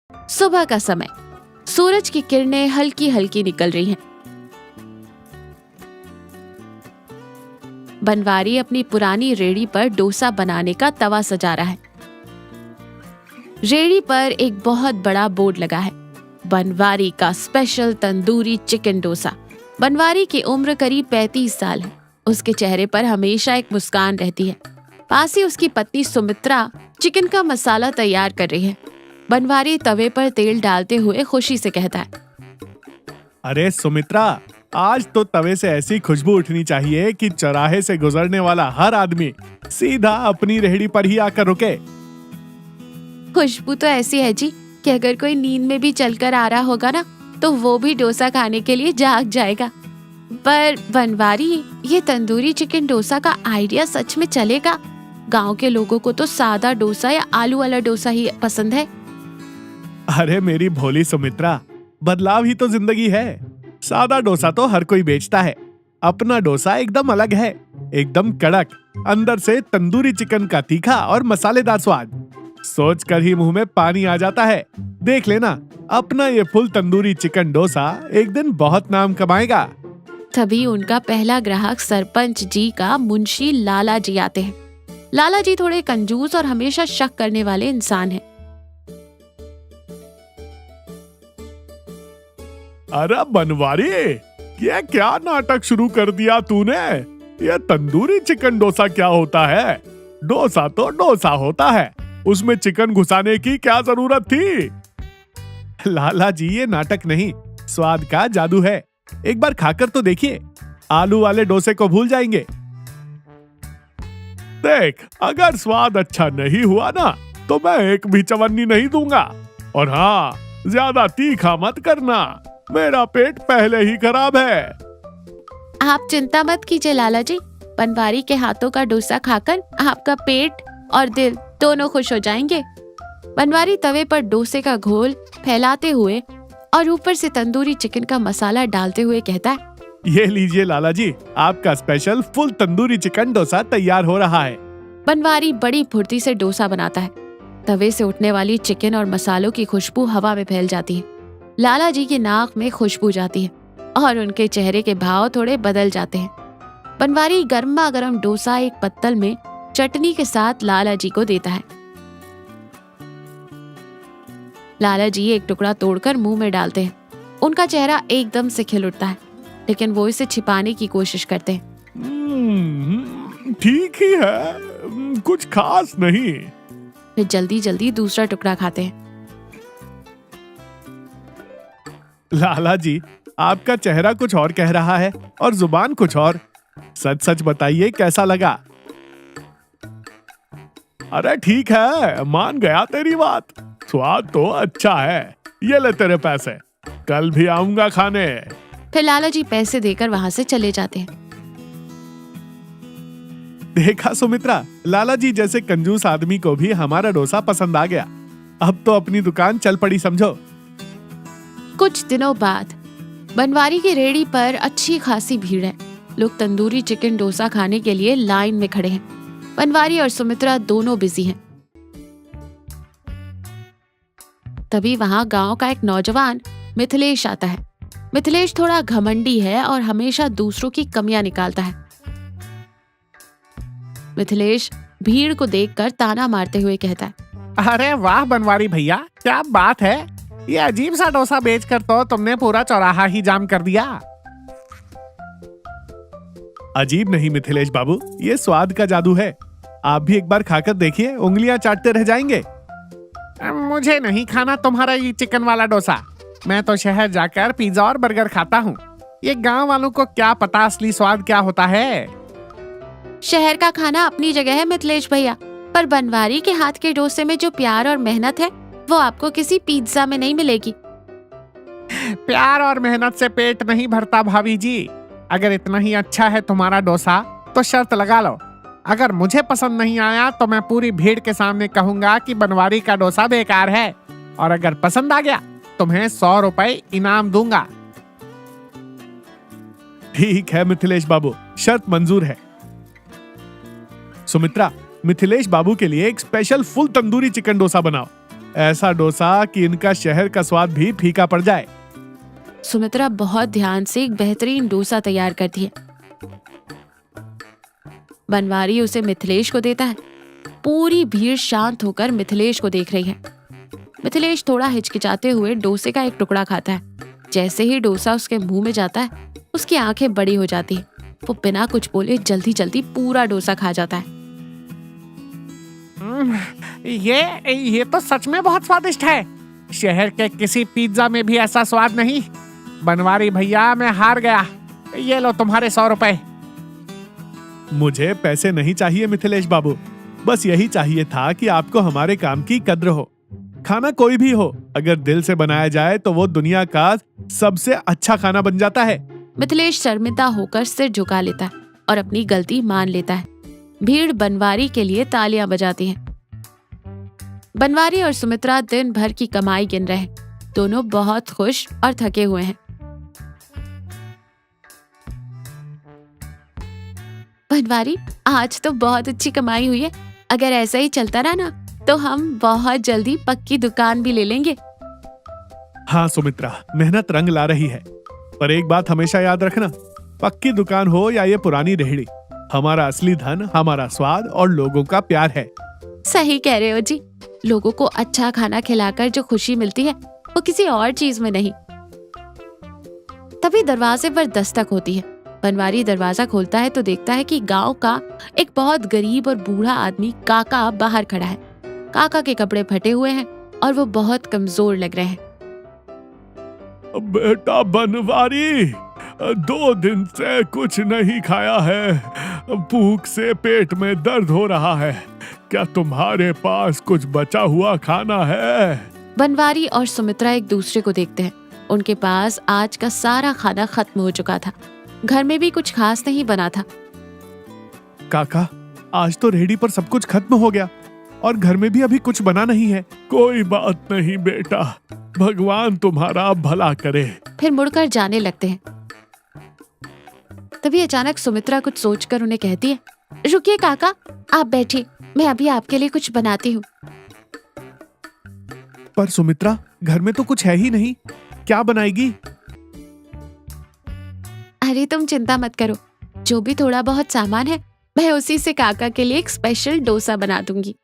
सुबह का समय, सूरज की किरणें हल्की हल्की निकल रही हैं। बनवारी अपनी पुरानी रेड़ी पर डोसा बनाने का तवा सजा रहा है। रेड़ी पर एक बहुत बड़ा बोर्ड लगा है, बनवारी का स्पेशल तंदूरी चिकन डोसा। बनवारी की उम्र करीब 35 साल है। उसके चेहरे पर हमेशा एक मुस्कान रहती है। पास ही उसकी पत्नी सुमित्रा चिकन का मसाला तैयार कर रही है। बनवारी तवे पर तेल डालते हुए खुशी से कहता है, अरे सुमित्रा, आज तो तवे से ऐसी खुशबू उठनी चाहिए कि चौराहे से गुजरने वाला हर आदमी सीधा अपनी रेहड़ी पर ही आकर रुके। खुशबू तो ऐसी है जी कि अगर कोई नींद में भी चलकर आ रहा होगा ना, तो वो भी डोसा खाने के लिए जाग जाएगा। पर बनवारी, ये तंदूरी चिकन डोसा का आइडिया सच में चलेगा? गांव के लोगों को तो सादा डोसा या आलू वाला डोसा ही पसंद है। अरे मेरी भोली सुमित्रा, बदलाव ही तो जिंदगी है। सादा डोसा तो हर कोई बेचता है, अपना डोसा एकदम अलग है, एकदम कड़क, अंदर से तंदूरी चिकन का तीखा और मसालेदार स्वाद। सोचकर ही मुंह में पानी आ जाता है। देख लेना, अपना ये फुल तंदूरी चिकन डोसा एक दिन बहुत नाम कमाएगा। तभी उनका पहला ग्राहक सरपंच जी का मुंशी लाला जी आते हैं। लाला जी थोड़े कंजूस और हमेशा शक करने वाले इंसान हैं। अरे बनवारी, ये क्या नाटक शुरू कर दिया तूने? ये तंदूरी चिकन डोसा क्या होता है? डोसा तो डोसा होता है, उसमें चिकन घुसाने की क्या जरूरत थी? लाला जी, ये नाटक नहीं, स्वाद का जादू है। एक बार खाकर तो देखिए, आलू वाले डोसे को भूल जाएंगे। देख, अगर स्वाद अच्छा नहीं हुआ ना, तो मैं एक भी चवन्नी नहीं दूंगा। और हाँ, ज्यादा तीखा मत करना, मेरा पेट पहले ही खराब है। आप चिंता मत कीजिए लाला जी, बनवारी के हाथों का डोसा खाकर आपका पेट और दिल दोनों खुश हो जाएंगे। बनवारी तवे पर डोसे का घोल फैलाते हुए और ऊपर से तंदूरी चिकन का मसाला डालते हुए कहता है, ये लीजिए लाला जी, आपका special full tandoori chicken dosa तैयार हो रहा है। बनवारी बड़ी फुर्ती से डोसा बनाता है। तवे से उठने वाली चिकन और मसालों की खुशबू हवा में फैल जाती है। लाला जी की नाक में खुशबू जाती है और उनके चेहरे के भाव थोड़े बदल जाते हैं। बनवारी गर्मा गर्म डोसा एक पत्तल में चटनी के साथ लाला जी को देता है। लाला जी एक टुकड़ा तोड़कर मुंह में डालते हैं। उनका चेहरा एकदम से खिल उठता है, लेकिन वो इसे छिपाने की कोशिश करते हैं। ठीक ही है, कुछ खास नहीं। फिर जल्दी जल्दी दूसरा टुकड़ा खाते हैं। लाला जी, आपका चेहरा कुछ और कह रहा है और जुबान कुछ और। सच सच बताइए, कैसा लगा? अरे ठीक है, मान गया तेरी बात, स्वाद तो अच्छा है। ये ले तेरे पैसे, कल भी आऊंगा खाने। फिर लाला जी पैसे देकर वहां से चले जाते हैं। देखा सुमित्रा, लाला जी जैसे कंजूस आदमी को भी हमारा डोसा पसंद आ गया। अब तो अपनी दुकान चल पड़ी समझो। कुछ दिनों बाद बनवारी की रेड़ी पर अच्छी खासी भीड़ है। लोग तंदूरी चिकन डोसा खाने के लिए लाइन में खड़े हैं। बनवारी और सुमित्रा दोनों बिजी हैं। तभी वहां गांव का एक नौजवान मिथिलेश आता है। मिथिलेश थोड़ा घमंडी है और हमेशा दूसरों की कमियां निकालता है। मिथिलेश भीड़ को देखकर ताना मारते हुए कहता है, अरे वाह बनवारी भैया, क्या बात है, ये अजीब सा डोसा बेचकर तो तुमने पूरा चौराहा ही जाम कर दिया। अजीब नहीं मिथिलेश बाबू, ये स्वाद का जादू है। आप भी एक बार खाकर देखिए, उंगलियां चाटते रह जाएंगे। मुझे नहीं खाना तुम्हारा ये चिकन वाला डोसा। मैं तो शहर जाकर पिज्जा और बर्गर खाता हूँ। ये गांव वालों को क्या पता असली स्वाद क्या होता है। शहर का खाना अपनी जगह है मिथिलेश भैया, पर बनवारी के हाथ के डोसे में जो प्यार और मेहनत है, वो आपको किसी पिज्जा में नहीं मिलेगी। प्यार और मेहनत से पेट नहीं भरता भाभी जी। अगर इतना ही अच्छा है तुम्हारा डोसा, तो शर्त लगा लो, अगर मुझे पसंद नहीं आया तो मैं पूरी भीड़ के सामने कहूंगा कि बनवारी का डोसा बेकार है, और अगर पसंद आ गया तुम्हें 100 रुपए इनाम दूंगा। ठीक है मिथिलेश बाबू, शर्त मंजूर है। सुमित्रा, मिथिलेश बाबू के लिए एक special full tandoori chicken dosa बनाओ। ऐसा डोसा कि इनका शहर का स्वाद भी फीका पड़ जाए। सुमित्रा बहुत ध्यान से एक बेहतरीन डोसा तैयार करती है। बनवारी उसे मिथिलेश को देता है। पूरी भीड़ शांत होकर मिथिलेश को देख रही है। मिथिलेश थोड़ा हिचकिचाते हुए डोसे का एक टुकड़ा खाता है। जैसे ही डोसा उसके मुंह में जाता है, उसकी आंखें बड़ी हो जाती है। वो बिना कुछ बोले जल्दी जल्दी पूरा डोसा खा जाता है। ये तो सच में बहुत स्वादिष्ट है। शहर के किसी पिज्जा में भी ऐसा स्वाद नहीं। बनवारी भैया, मैं हार गया। ये लो तुम्हारे 100 रुपए। मुझे पैसे नहीं चाहिए मिथिलेश बाबू, बस यही चाहिए था कि आपको हमारे काम की कद्र हो। खाना कोई भी हो, अगर दिल से बनाया जाए तो वो दुनिया का सबसे अच्छा खाना बन जाता है। मिथिलेश शर्मिंदा होकर सिर झुका लेता है और अपनी गलती मान लेता है। भीड़ बनवारी के लिए तालियां बजाती है। बनवारी और सुमित्रा दिन भर की कमाई गिन रहे हैं। दोनों बहुत खुश और थके हुए हैं। बनवारी, आज तो बहुत अच्छी कमाई हुई है। अगर ऐसा ही चलता रहा ना, तो हम बहुत जल्दी पक्की दुकान भी ले लेंगे। हाँ सुमित्रा, मेहनत रंग ला रही है, पर एक बात हमेशा याद रखना, पक्की दुकान हो या ये पुरानी रेहड़ी, हमारा असली धन हमारा स्वाद और लोगों का प्यार है। सही कह रहे हो जी। लोगों को अच्छा खाना खिलाकर जो खुशी मिलती है, वो किसी और चीज में नहीं। तभी दरवाजे पर दस्तक होती है। बनवारी दरवाजा खोलता है तो देखता है कि गांव का एक बहुत गरीब और बूढ़ा आदमी काका बाहर खड़ा है। काका के कपड़े फटे हुए हैं और वो बहुत कमजोर लग रहे हैं। बेटा बनवारी, 2 दिन से कुछ नहीं खाया है, भूख से पेट में दर्द हो रहा है। क्या तुम्हारे पास कुछ बचा हुआ खाना है? बनवारी और सुमित्रा एक दूसरे को देखते हैं। उनके पास आज का सारा खाना खत्म हो चुका था। घर में भी कुछ खास नहीं बना था। काका, आज तो रेहड़ी पर सब कुछ खत्म हो गया और घर में भी अभी कुछ बना नहीं है। कोई बात नहीं बेटा, भगवान तुम्हारा भला करे। फिर मुड़कर जाने लगते हैं। तभी अचानक सुमित्रा कुछ सोचकर उन्हें कहती है, रुकिए काका, आप बैठिए, मैं अभी आपके लिए कुछ बनाती हूँ। पर सुमित्रा, घर में तो कुछ है ही नहीं, क्या बनाएगी? अरे तुम चिंता मत करो, जो भी थोड़ा बहुत सामान है मैं उसी से काका के लिए एक स्पेशल डोसा बना दूंगी।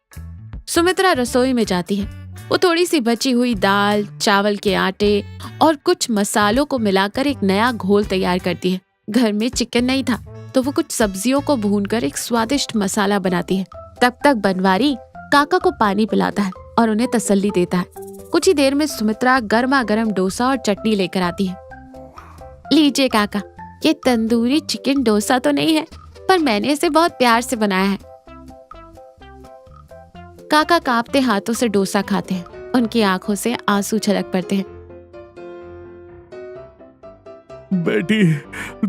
सुमित्रा रसोई में जाती है। वो थोड़ी सी बची हुई दाल, चावल के आटे और कुछ मसालों को मिलाकर एक नया घोल तैयार करती है। घर में चिकन नहीं था तो वो कुछ सब्जियों को भूनकर एक स्वादिष्ट मसाला बनाती है। तब तक बनवारी काका को पानी पिलाता है और उन्हें तसल्ली देता है। कुछ ही देर में सुमित्रा गर्मा गर्म डोसा और चटनी लेकर आती है। लीजिए काका, ये तंदूरी चिकन डोसा तो नहीं है, पर मैंने इसे बहुत प्यार से बनाया है। काका कांपते हाथों से डोसा खाते हैं। उनकी आंखों से आंसू छलक पड़ते हैं। बेटी,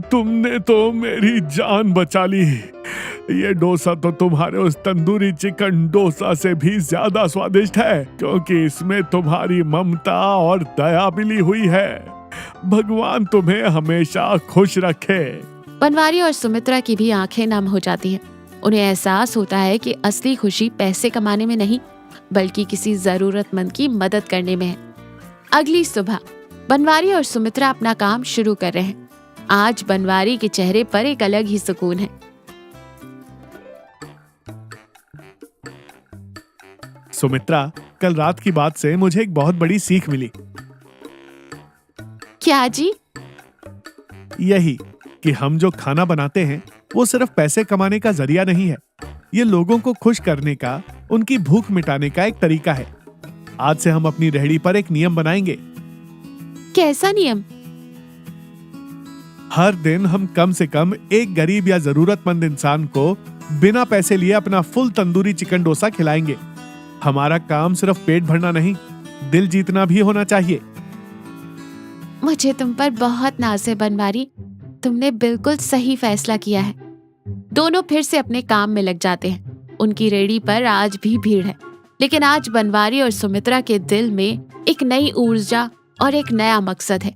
तुमने तो मेरी जान बचा ली। ये डोसा तो तुम्हारे उस तंदूरी चिकन डोसा से भी ज्यादा स्वादिष्ट है, क्योंकि इसमें तुम्हारी ममता और दया मिली हुई है। भगवान तुम्हें हमेशा खुश रखे। बनवारी और सुमित्रा की भी आंखें नम हो जाती हैं। उन्हें एहसास होता है कि असली खुशी पैसे कमाने में नहीं, बल्कि किसी जरूरतमंद की मदद करने में है। अगली सुबह बनवारी और सुमित्रा अपना काम शुरू कर रहे हैं। आज बनवारी के चेहरे पर एक अलग ही सुकून है। सुमित्रा, कल रात की बात से मुझे एक बहुत बड़ी सीख मिली। क्या जी? यही कि हम जो खाना बनाते हैं वो सिर्फ पैसे कमाने का जरिया नहीं है। ये लोगों को खुश करने का, उनकी भूख मिटाने का एक तरीका है। आज से हम अपनी रेहड़ी पर एक नियम बनाएंगे। कैसा नियम? हर दिन हम कम से कम एक गरीब या जरूरतमंद इंसान को बिना पैसे लिए अपना फुल तंदूरी चिकन डोसा खिलाएंगे। हमारा काम सिर्फ पेट भरना नहीं, दिल जीतना भी होना चाहिए। मुझे तुम पर बहुत नाज है बनवारी, तुमने बिल्कुल सही फैसला किया है। दोनों फिर से अपने काम में लग जाते हैं। उनकी रेहड़ी पर आज भी भीड़ है, लेकिन आज बनवारी और सुमित्रा के दिल में एक नई ऊर्जा और एक नया मकसद है।